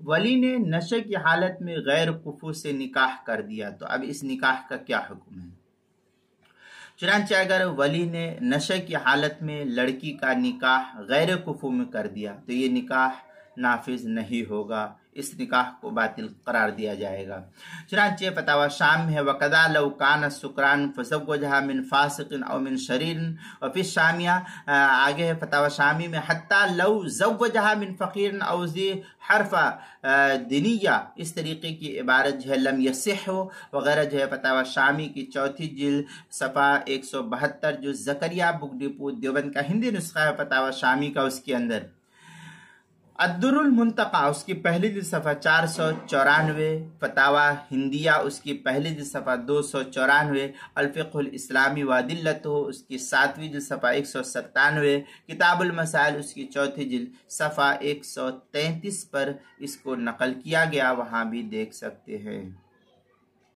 वली ने नशे की हालत में गैर कुफू से निकाह कर दिया, तो अब इस निकाह का क्या हुक्म है? चुनांचे अगर वली ने नशे की हालत में लड़की का निकाह गैर कुफू में कर दिया तो ये निकाह नाफिज नहीं होगा, इस निकाह को बातिल करार दिया जाएगा। चुनांचे फतावा शाम में है वकदा लव कान सुकरान फज़व्वजहा मिन फासिकिन औ मिन शरीरिन, और फिर शामिया आगे है फतावा शामी में हत्ता लव ज़व्वजहा मिन फ़कीरिन औ ज़ी हरफा दिनिया, इस तरीके की इबारत जो है लम यसिह हो वगैरह जो है फतावा शामी की चौथी जिल्द सफ़ा 172 जो ज़करिया बुक डिपो देवबंद का हिंदी नुस्खा है फतावा शामी का, उसके अंदर अद्दुरुल मुंतका उसकी पहली जिल्द सफ़ा 494, फतावा हिंदिया उसकी पहली जिल्द सफ़ा 294, अल-फ़िक़्हुल इस्लामी व अदिल्लतुहु उसकी 7वीं जिल्द सफ़ा 197, किताबुल मसाइल उसकी चौथी जिल्द सफ़ा 133 पर इसको नकल किया गया, वहाँ भी देख सकते हैं।